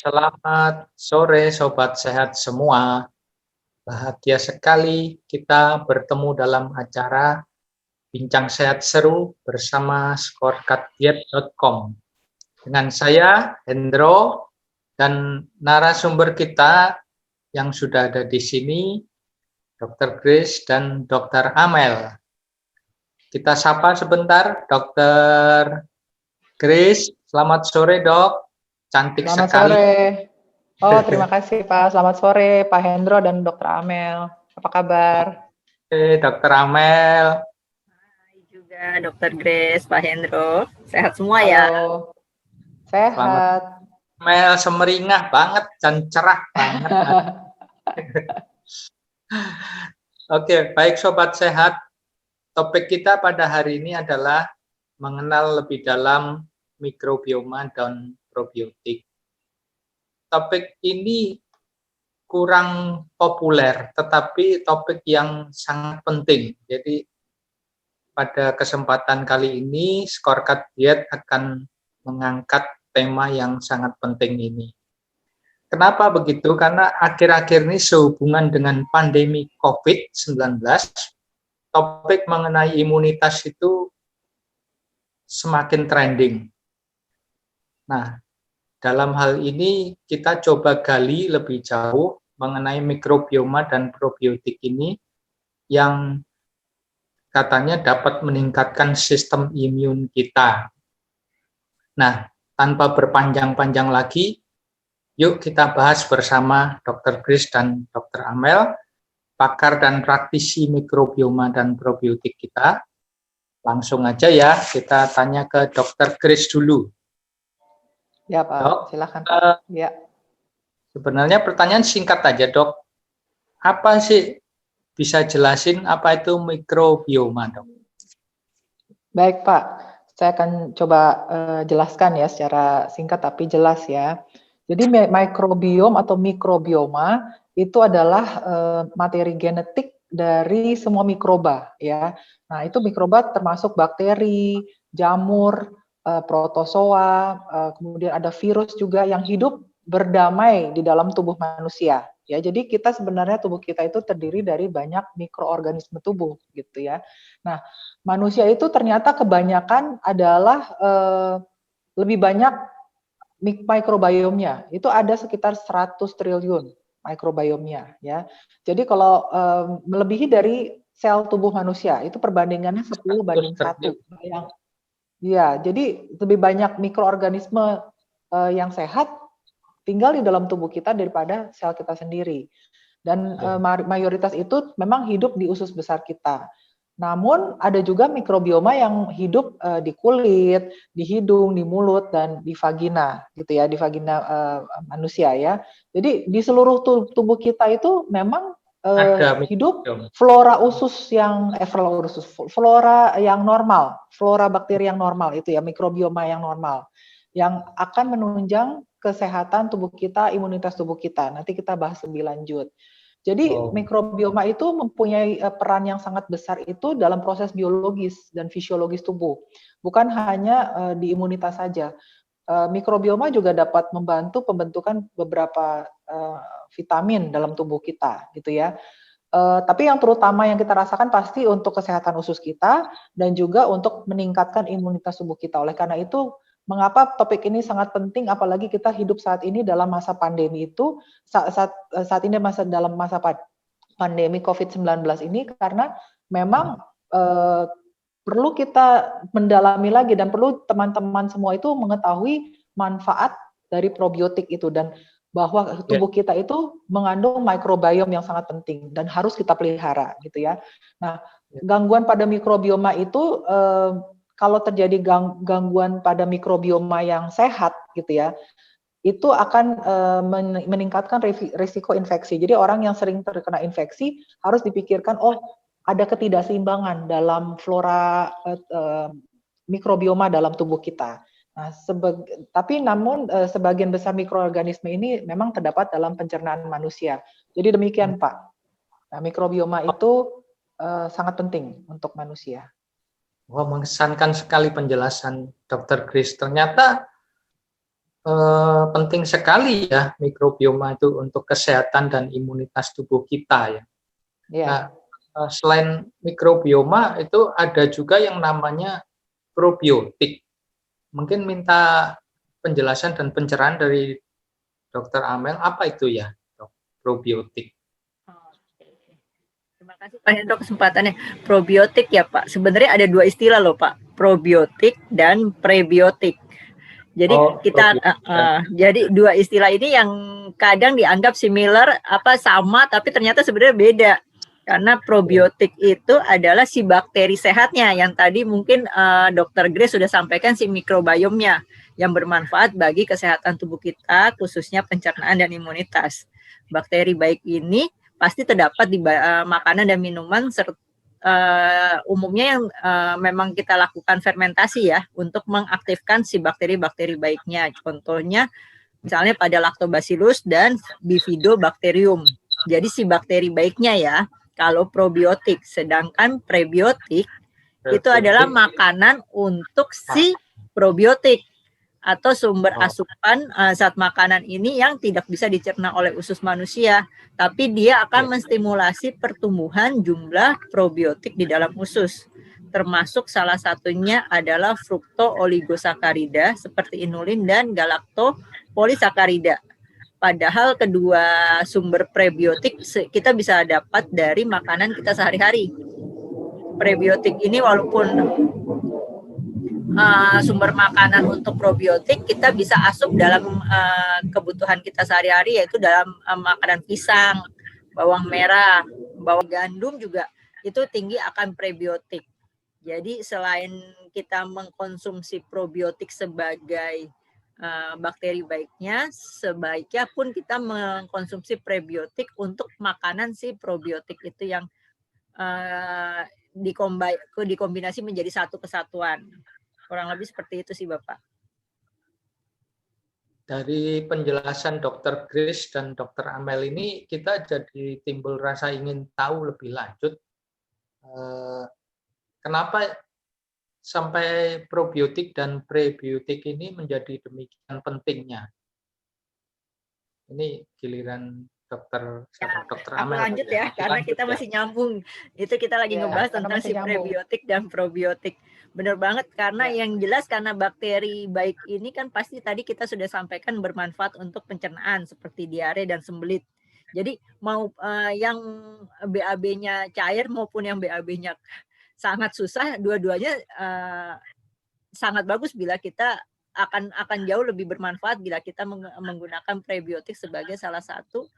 Selamat sore Sobat Sehat semua. Bahagia sekali kita bertemu dalam acara Bincang Sehat Seru bersama scorecarddiet.com. Dengan saya, Hendro, dan narasumber kita yang sudah ada di sini, Dr. Grace dan Dr. Amel. Kita sapa sebentar, Dr. Grace. Selamat sore, Dok. Cantik Selamat sekali. sore. Oh, terima kasih Pak. Selamat sore Pak Hendro dan Dr. Amel. Apa kabar? Oke, Dr. Amel. Hai juga Dr. Grace, Pak Hendro. Sehat semua ya? Halo. Sehat. Amel semeringah banget dan cerah banget. Oke, baik Sobat Sehat. Topik kita pada hari ini adalah mengenal lebih dalam mikrobioma dan probiotik. Topik ini kurang populer, tetapi topik yang sangat penting. Jadi pada kesempatan kali ini, Scorecard Diet akan mengangkat tema yang sangat penting ini. Kenapa begitu? Karena akhir-akhir ini sehubungan dengan pandemi COVID-19, topik mengenai imunitas itu semakin trending. Nah, dalam hal ini kita coba gali lebih jauh mengenai mikrobioma dan probiotik ini yang katanya dapat meningkatkan sistem imun kita. Nah, tanpa berpanjang-panjang lagi, yuk kita bahas bersama Dr. Grace dan Dr. Amel, pakar dan praktisi mikrobioma dan probiotik kita. Langsung aja ya, kita tanya ke Dr. Grace dulu. Ya Pak, Dok, silakan Pak. Ya. Sebenarnya pertanyaan singkat aja, Dok. Apa sih, bisa jelasin apa itu mikrobioma, Dok? Baik Pak, saya akan coba jelaskan ya secara singkat tapi jelas ya. Jadi mikrobiom atau mikrobioma itu adalah materi genetik dari semua mikroba ya. Nah, itu mikroba termasuk bakteri, jamur, protozoa, kemudian ada virus juga yang hidup berdamai di dalam tubuh manusia. Ya, jadi kita sebenarnya tubuh kita itu terdiri dari banyak mikroorganisme tubuh gitu ya. Nah, manusia itu ternyata kebanyakan adalah lebih banyak mikrobiomnya. Itu ada sekitar 100 triliun mikrobiomnya ya. Jadi kalau melebihi dari sel tubuh manusia, itu perbandingannya 10:1. Ya, jadi lebih banyak mikroorganisme yang sehat tinggal di dalam tubuh kita daripada sel kita sendiri. Dan mayoritas itu memang hidup di usus besar kita. Namun ada juga mikrobioma yang hidup di kulit, di hidung, di mulut, dan di vagina, gitu ya, di vagina manusia ya. Jadi di seluruh tubuh kita itu memang hidup flora usus yang flora yang normal, flora bakteri yang normal itu ya, mikrobioma yang normal, yang akan menunjang kesehatan tubuh kita, imunitas tubuh kita. Nanti kita bahas lebih lanjut. Jadi mikrobioma itu mempunyai peran yang sangat besar itu dalam proses biologis dan fisiologis tubuh. Bukan hanya di imunitas saja. Mikrobioma juga dapat membantu pembentukan beberapa vitamin dalam tubuh kita, gitu ya. Tapi yang terutama yang kita rasakan pasti untuk kesehatan usus kita dan juga untuk meningkatkan imunitas tubuh kita. Oleh karena itu, mengapa topik ini sangat penting, apalagi kita hidup saat ini dalam masa pandemi itu, saat ini dalam masa pandemi COVID-19 ini, karena memang perlu kita mendalami lagi dan perlu teman-teman semua itu mengetahui manfaat dari probiotik itu dan bahwa tubuh kita itu mengandung mikrobiom yang sangat penting dan harus kita pelihara gitu ya. Nah, gangguan pada mikrobioma itu kalau terjadi gangguan pada mikrobioma yang sehat gitu ya, itu akan meningkatkan risiko infeksi. Jadi orang yang sering terkena infeksi harus dipikirkan, oh ada ketidakseimbangan dalam flora mikrobioma dalam tubuh kita. Nah, tapi namun sebagian besar mikroorganisme ini memang terdapat dalam pencernaan manusia. Jadi demikian Pak. Nah, mikrobioma itu sangat penting untuk manusia. Wah, mengesankan sekali penjelasan Dr. Grace. Ternyata penting sekali ya mikrobioma itu untuk kesehatan dan imunitas tubuh kita ya. Ya. Nah, selain mikrobioma itu ada juga yang namanya probiotik. Mungkin minta penjelasan dan pencerahan dari Dr. Amel, apa itu ya, Dok? Probiotik? Oke. Terima kasih Pak Hendro kesempatannya. Probiotik ya Pak. Sebenarnya ada dua istilah loh Pak. Probiotik dan prebiotik. Jadi kita jadi dua istilah ini yang kadang dianggap similar sama tapi ternyata sebenarnya beda. Karena probiotik itu adalah si bakteri sehatnya yang tadi mungkin Dr. Grace sudah sampaikan si mikrobiomnya yang bermanfaat bagi kesehatan tubuh kita khususnya pencernaan dan imunitas. Bakteri baik ini pasti terdapat di makanan dan minuman serta umumnya yang memang kita lakukan fermentasi ya untuk mengaktifkan si bakteri-bakteri baiknya. Contohnya misalnya pada Lactobacillus dan Bifidobacterium. Jadi si bakteri baiknya ya kalau probiotik, sedangkan prebiotik itu adalah makanan untuk si probiotik atau sumber asupan zat makanan ini yang tidak bisa dicerna oleh usus manusia, tapi dia akan menstimulasi pertumbuhan jumlah probiotik di dalam usus. Termasuk salah satunya adalah frukto-oligosakarida seperti inulin dan galaktopolisakarida. Padahal kedua sumber prebiotik kita bisa dapat dari makanan kita sehari-hari. Prebiotik ini walaupun sumber makanan untuk probiotik kita bisa asup dalam kebutuhan kita sehari-hari, yaitu dalam makanan pisang, bawang merah, bawang gandum juga itu tinggi akan prebiotik. Jadi selain kita mengkonsumsi probiotik sebagai bakteri baiknya, sebaiknya pun kita mengkonsumsi prebiotik untuk makanan si probiotik itu yang dikombinasi menjadi satu kesatuan. Kurang lebih seperti itu sih Bapak. Dari penjelasan Dr. Grace dan Dr. Amel ini kita jadi timbul rasa ingin tahu lebih lanjut kenapa sampai probiotik dan prebiotik ini menjadi demikian pentingnya. Ini giliran Dokter Amel. Lanjut ya, karena kita masih nyambung. Itu kita lagi ngebahas tentang si prebiotik dan probiotik. Benar banget, karena yang jelas karena bakteri baik ini kan pasti tadi kita sudah sampaikan bermanfaat untuk pencernaan seperti diare dan sembelit. Jadi mau yang BAB-nya cair maupun yang BAB-nya sangat susah, dua-duanya sangat bagus bila kita akan jauh lebih bermanfaat bila kita menggunakan prebiotik sebagai salah satu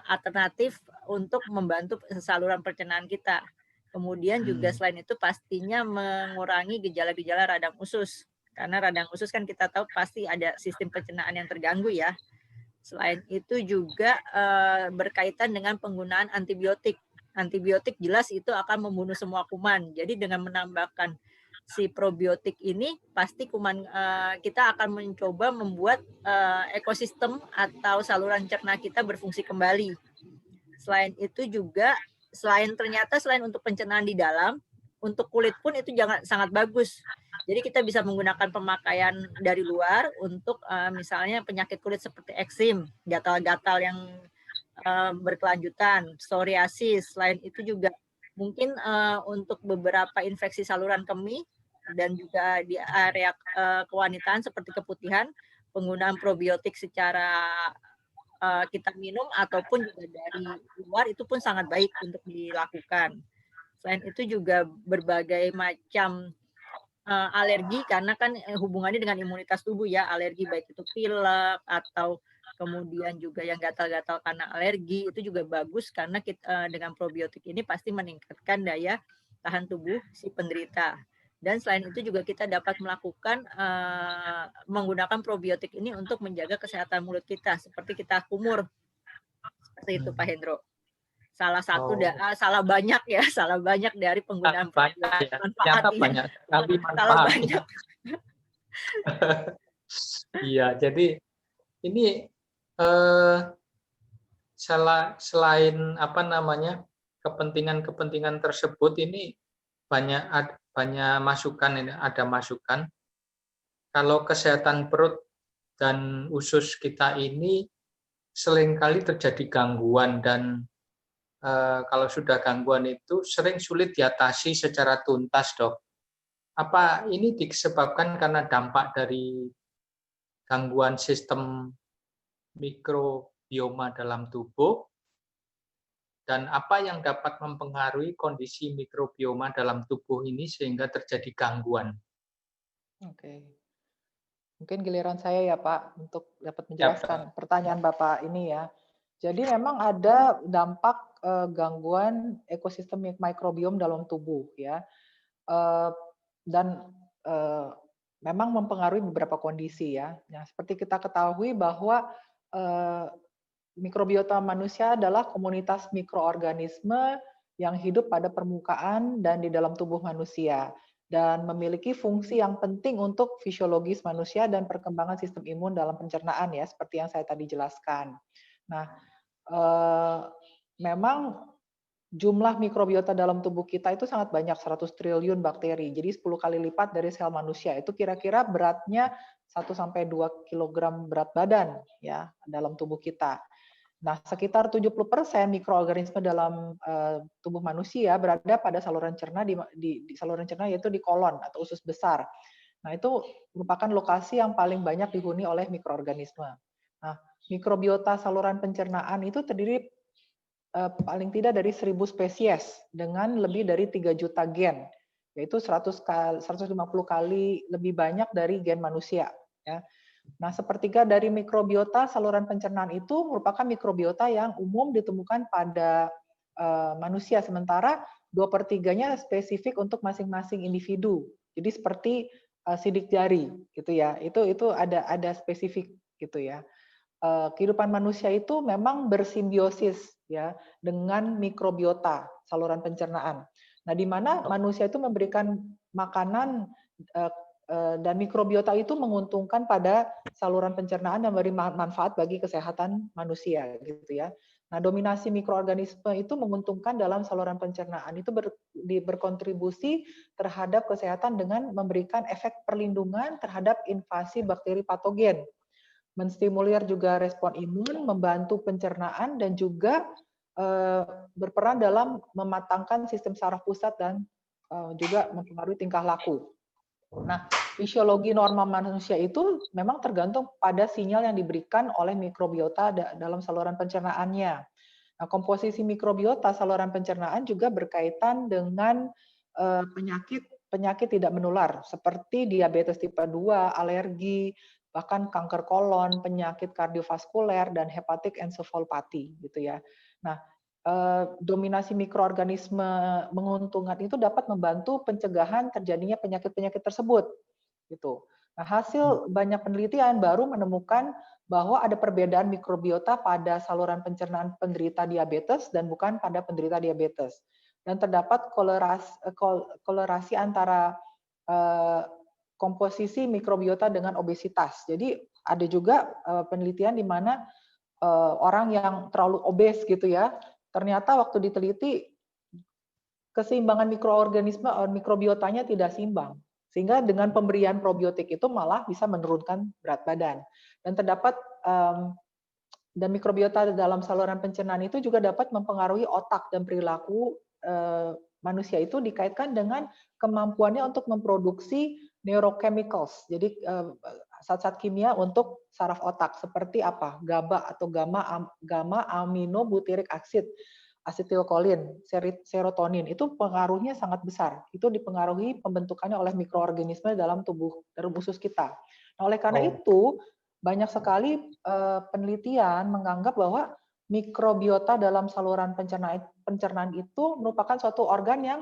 alternatif untuk membantu saluran pencernaan kita. Kemudian juga selain itu pastinya mengurangi gejala-gejala radang usus. Karena radang usus kan kita tahu pasti ada sistem pencernaan yang terganggu ya. Selain itu juga berkaitan dengan penggunaan antibiotik. Antibiotik jelas itu akan membunuh semua kuman. Jadi dengan menambahkan si probiotik ini pasti kuman kita akan mencoba membuat ekosistem atau saluran cerna kita berfungsi kembali. Selain itu juga selain untuk pencernaan di dalam, untuk kulit pun itu sangat bagus. Jadi kita bisa menggunakan pemakaian dari luar untuk misalnya penyakit kulit seperti eksim, gatal-gatal yang berkelanjutan, psoriasis. Selain itu juga mungkin untuk beberapa infeksi saluran kemih dan juga di area kewanitaan seperti keputihan, penggunaan probiotik secara kita minum ataupun juga dari luar itu pun sangat baik untuk dilakukan. Selain itu juga berbagai macam alergi, karena kan hubungannya dengan imunitas tubuh ya, alergi baik itu pilek atau kemudian juga yang gatal-gatal karena alergi, itu juga bagus karena kita, dengan probiotik ini pasti meningkatkan daya tahan tubuh si penderita. Dan selain itu juga kita dapat melakukan menggunakan probiotik ini untuk menjaga kesehatan mulut kita, seperti kita kumur. Seperti itu Pak Hendro. Salah satu salah banyak dari penggunaan probiotik. Ternyata banyak sekali manfaatnya. Iya, jadi ini selain kepentingan tersebut ini banyak masukan, ini ada masukan kalau kesehatan perut dan usus kita ini seringkali terjadi gangguan dan kalau sudah gangguan itu sering sulit diatasi secara tuntas, Dok. Apa ini disebabkan karena dampak dari gangguan sistem mikrobioma dalam tubuh? Dan apa yang dapat mempengaruhi kondisi mikrobioma dalam tubuh ini sehingga terjadi gangguan? Oke. Mungkin giliran saya ya Pak untuk dapat Ya, menjelaskan Pak. pertanyaan Bapak ini ya. Jadi memang ada dampak gangguan ekosistem mikrobiom dalam tubuh ya. Dan memang mempengaruhi beberapa kondisi ya. Nah, seperti kita ketahui bahwa mikrobiota manusia adalah komunitas mikroorganisme yang hidup pada permukaan dan di dalam tubuh manusia dan memiliki fungsi yang penting untuk fisiologis manusia dan perkembangan sistem imun dalam pencernaan ya, seperti yang saya tadi jelaskan. Nah, memang jumlah mikrobiota dalam tubuh kita itu sangat banyak, 100 triliun bakteri. Jadi 10 kali lipat dari sel manusia. Itu kira-kira beratnya 1 sampai 2 kg berat badan ya dalam tubuh kita. Nah, sekitar 70% mikroorganisme dalam tubuh manusia berada pada saluran cerna di saluran cerna, yaitu di kolon atau usus besar. Nah, itu merupakan lokasi yang paling banyak dihuni oleh mikroorganisme. Nah, mikrobiota saluran pencernaan itu terdiri paling tidak dari 1.000 spesies dengan lebih dari 3 juta gen, yaitu 150 kali lebih banyak dari gen manusia. Ya. Nah, sepertiga dari mikrobiota saluran pencernaan itu merupakan mikrobiota yang umum ditemukan pada manusia, sementara 2/3-nya spesifik untuk masing-masing individu. Jadi seperti sidik jari, gitu ya. Itu ada spesifik, gitu ya. Kehidupan manusia itu memang bersimbiosis ya dengan mikrobiota saluran pencernaan. Nah, di mana manusia itu memberikan makanan dan mikrobiota itu menguntungkan pada saluran pencernaan dan memberi manfaat bagi kesehatan manusia gitu ya. Nah, dominasi mikroorganisme itu menguntungkan dalam saluran pencernaan, itu berkontribusi terhadap kesehatan dengan memberikan efek perlindungan terhadap invasi bakteri patogen, menstimulir juga respon imun, membantu pencernaan, dan juga berperan dalam mematangkan sistem saraf pusat dan juga mempengaruhi tingkah laku. Nah, fisiologi normal manusia itu memang tergantung pada sinyal yang diberikan oleh mikrobiota dalam saluran pencernaannya. Nah, komposisi mikrobiota saluran pencernaan juga berkaitan dengan penyakit tidak menular seperti diabetes tipe 2, alergi, bahkan kanker kolon, penyakit kardiovaskuler, dan hepatik ensefalopati gitu ya. Nah, dominasi mikroorganisme menguntungkan itu dapat membantu pencegahan terjadinya penyakit-penyakit tersebut gitu. Nah, hasil banyak penelitian baru menemukan bahwa ada perbedaan mikrobiota pada saluran pencernaan penderita diabetes dan bukan pada penderita diabetes. Dan terdapat kolerasi antara komposisi mikrobiota dengan obesitas. Jadi ada juga penelitian di mana orang yang terlalu obes gitu ya, ternyata waktu diteliti keseimbangan mikroorganisme mikrobiotanya tidak seimbang. Sehingga dengan pemberian probiotik itu malah bisa menurunkan berat badan. Dan terdapat dan mikrobiota dalam saluran pencernaan itu juga dapat mempengaruhi otak dan perilaku manusia, itu dikaitkan dengan kemampuannya untuk memproduksi neurochemicals. Jadi zat-zat kimia untuk saraf otak seperti apa? GABA atau gamma aminobutyric acid, asetilkolin, serotonin, itu pengaruhnya sangat besar. Itu dipengaruhi pembentukannya oleh mikroorganisme dalam usus kita. Nah, oleh karena itu banyak sekali penelitian menganggap bahwa mikrobiota dalam saluran pencernaan itu merupakan suatu organ yang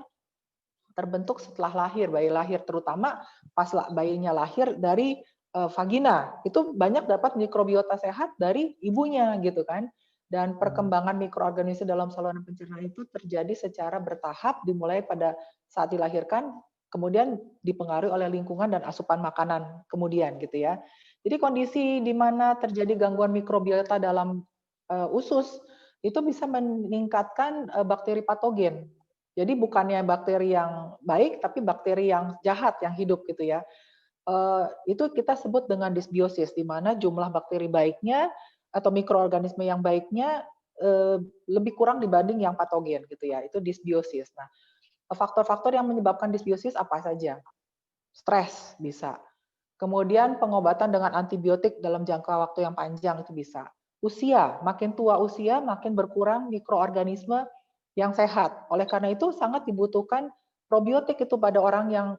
terbentuk setelah lahir, bayi lahir, terutama pas bayinya lahir dari vagina. Itu banyak dapat mikrobiota sehat dari ibunya gitu kan. Dan perkembangan mikroorganisme dalam saluran pencernaan itu terjadi secara bertahap, dimulai pada saat dilahirkan, kemudian dipengaruhi oleh lingkungan dan asupan makanan kemudian gitu ya. Jadi kondisi di mana terjadi gangguan mikrobiota dalam usus itu bisa meningkatkan bakteri patogen. Jadi bukannya bakteri yang baik, tapi bakteri yang jahat yang hidup gitu ya. itu kita sebut dengan dysbiosis, di mana jumlah bakteri baiknya atau mikroorganisme yang baiknya lebih kurang dibanding yang patogen gitu ya, itu dysbiosis. Nah, faktor-faktor yang menyebabkan dysbiosis apa saja? Stres bisa. Kemudian pengobatan dengan antibiotik dalam jangka waktu yang panjang itu bisa. Usia, makin tua usia makin berkurang mikroorganisme yang sehat. Oleh karena itu sangat dibutuhkan probiotik itu pada orang yang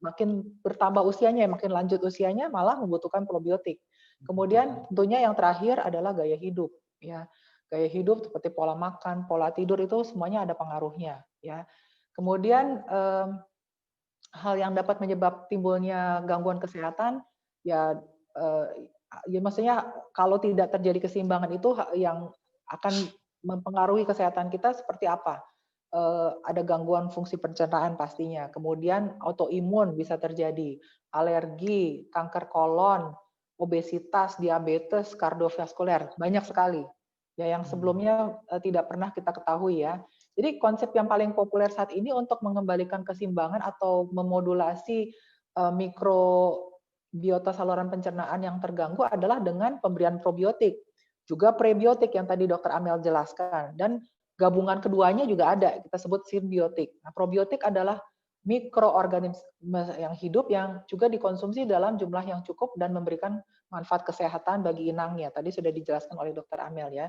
makin bertambah usianya, makin lanjut usianya malah membutuhkan probiotik. Kemudian tentunya yang terakhir adalah gaya hidup ya. Gaya hidup seperti pola makan, pola tidur itu semuanya ada pengaruhnya ya. Kemudian hal yang dapat menyebab timbulnya gangguan kesehatan ya ya maksudnya kalau tidak terjadi keseimbangan itu yang akan mempengaruhi kesehatan kita seperti apa? Ada gangguan fungsi pencernaan pastinya, kemudian autoimun bisa terjadi, alergi, kanker kolon, obesitas, diabetes, kardiovaskuler, banyak sekali. Ya yang sebelumnya tidak pernah kita ketahui ya. Jadi konsep yang paling populer saat ini untuk mengembalikan keseimbangan atau memodulasi mikrobiota saluran pencernaan yang terganggu adalah dengan pemberian probiotik, juga prebiotik yang tadi Dr. Amel jelaskan, dan gabungan keduanya juga ada, kita sebut simbiotik. Nah, probiotik adalah mikroorganisme yang hidup yang juga dikonsumsi dalam jumlah yang cukup dan memberikan manfaat kesehatan bagi inangnya. Tadi sudah dijelaskan oleh Dr. Amel ya.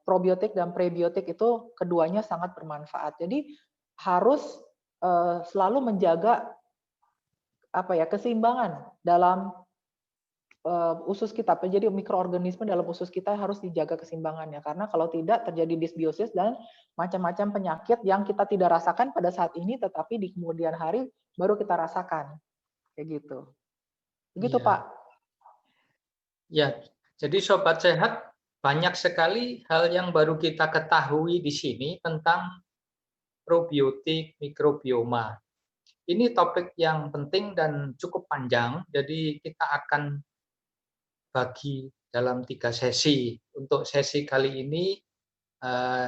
Probiotik dan prebiotik itu keduanya sangat bermanfaat. Jadi harus selalu menjaga keseimbangan dalam usus kita. Jadi mikroorganisme dalam usus kita harus dijaga keseimbangannya, karena kalau tidak terjadi dysbiosis dan macam-macam penyakit yang kita tidak rasakan pada saat ini, tetapi di kemudian hari baru kita rasakan. Kayak gitu. Begitu, Ya. Pak. Ya, jadi Sobat Sehat, banyak sekali hal yang baru kita ketahui di sini tentang probiotik, mikrobioma. Ini topik yang penting dan cukup panjang, jadi kita akan bagi dalam 3 sesi. Untuk sesi kali ini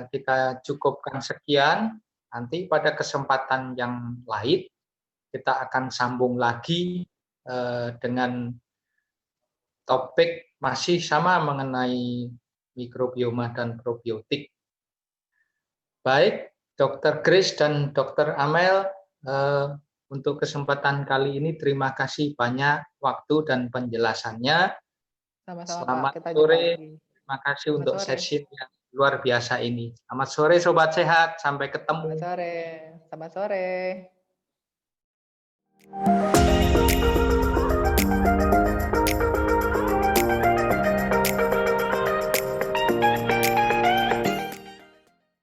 kita cukupkan sekian. Nanti pada kesempatan yang lain kita akan sambung lagi dengan topik masih sama mengenai mikrobioma dan probiotik. Baik, Dr. Grace dan Dr. Amel, untuk kesempatan kali ini terima kasih banyak waktu dan penjelasannya. Sama-sama, Selamat Pak. Kita sore. lagi. Terima kasih Selamat untuk sore. sesi yang luar biasa ini. Selamat sore Sobat Sehat, sampai ketemu. Selamat sore. Selamat sore.